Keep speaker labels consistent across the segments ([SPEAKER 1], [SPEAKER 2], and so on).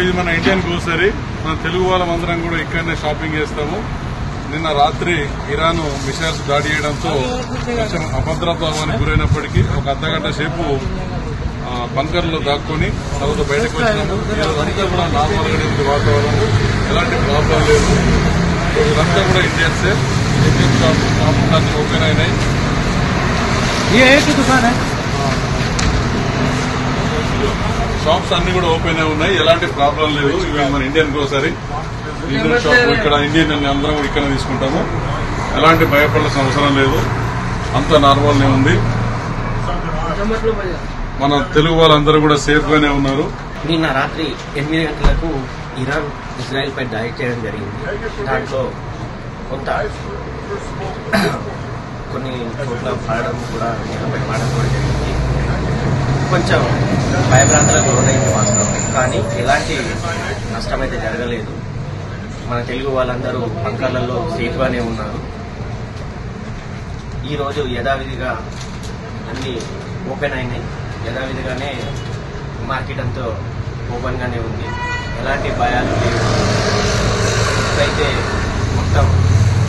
[SPEAKER 1] ఇది మన Indian grocery. మన తెలుగు వాళ్ళమందరం కూడా ఇక్కడనే షాపింగ్ చేస్తాము. నిన్న రాత్రి ఇరాన్ మిసైల్స్ దాడి చేయడంతో కొంచెం అభద్రతానికి గురైనప్పటికీ ఒక అర్ధగంట సేపు బంకర్లో దాక్కుని తర్వాత బయటకు వచ్చినాము. ఇదంతా కూడా నార్మల్ గా ఉంది వాతావరణం, ఎలాంటి ప్రాబ్లం లేదు. ఇదంతా కూడా ఇండియన్సే. ఇండియన్ షాప్ ఓపెన్ అయినాయి. షాప్స్ అన్ని కూడా ఓపెన్ అయి ఉన్నాయి, ఎలాంటి ప్రాబ్లం లేదు. ఇవి మన ఇండియన్ గ్రోసరీ, ఇండియన్ షాప్. ఇక్కడ ఇండియన్ అందరం కూడా ఇక్కడ తీసుకుంటాము. ఎలాంటి భయపడాల్సిన అవసరం లేదు, అంత నార్మల్నే ఉంది. మన తెలుగు వాళ్ళందరూ కూడా సేఫ్ గానే ఉన్నారు.
[SPEAKER 2] నిన్న రాత్రి 8 గంటలకు ఇరాన్ ఇజ్రాయెల్ పై దాడి చేయడం జరిగింది. దాంట్లో కొన్ని చోట్ల పడడం కూడా నేలపై పడడం కూడా జరిగింది. కొంచెం భయభ్రాంతులకు లోనైంది వాస్తవం, కానీ ఎలాంటి నష్టమైతే జరగలేదు. మన తెలుగు వాళ్ళందరూ బంకర్లలో సేఫ్గానే ఉన్నారు. ఈరోజు యథావిధిగా అన్ని ఓపెన్ అయినాయి. యథావిధిగానే మార్కెట్ అంతా ఓపెన్గానే ఉంది, ఎలాంటి భయాలు లేవు. ఇప్పుడైతే మొత్తం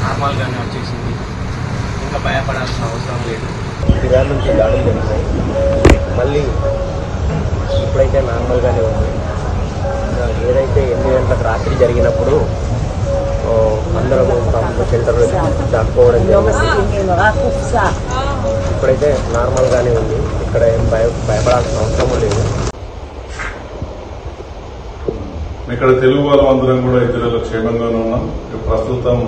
[SPEAKER 2] నార్మల్గానే వచ్చేసింది, ఇంకా భయపడాల్సిన అవసరం లేదు.
[SPEAKER 3] ఇరాన్ నుంచి దాడులు జరిగినాయి, మళ్ళీ ఇప్పుడైతే నార్మల్గానే ఉంది. ఏదైతే 8 గంటలకు రాత్రి జరిగినప్పుడు అందరము తమ షెల్టర్ దాక్కోవడం జరిగింది. ఇప్పుడైతే నార్మల్గానే ఉంది, ఇక్కడ ఏం భయపడాల్సిన అవసరం లేదు.
[SPEAKER 1] ఇక్కడ తెలుగు వాళ్ళందరం కూడా ఇతరులు క్షేమంగానే ఉన్నాం. ప్రస్తుతం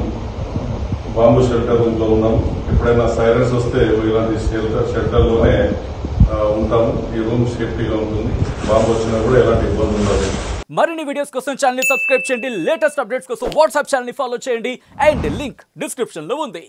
[SPEAKER 1] బాంబు షెల్టర్ రూమ్ లో ఉన్నాం. ఎప్పుడైనా సైరన్స్ వస్తే ఇలాంటి షెల్టర్లోనే ఉంటాము. ఈ రూమ్ సేఫ్టీగా ఉంటుంది. బాంబు వచ్చినా కూడా ఎలాంటి ఇబ్బంది ఉండదు.
[SPEAKER 4] మరిన్ని వీడియోస్ కోసం ఛానల్ ని సబ్స్క్రైబ్ చేయండి. లేటెస్ట్ అప్డేట్స్ కోసం వాట్సాప్ ఛానల్ ని ఫాలో చేయండి. అండ్ లింక్ డిస్క్రిప్షన్ లో ఉంది.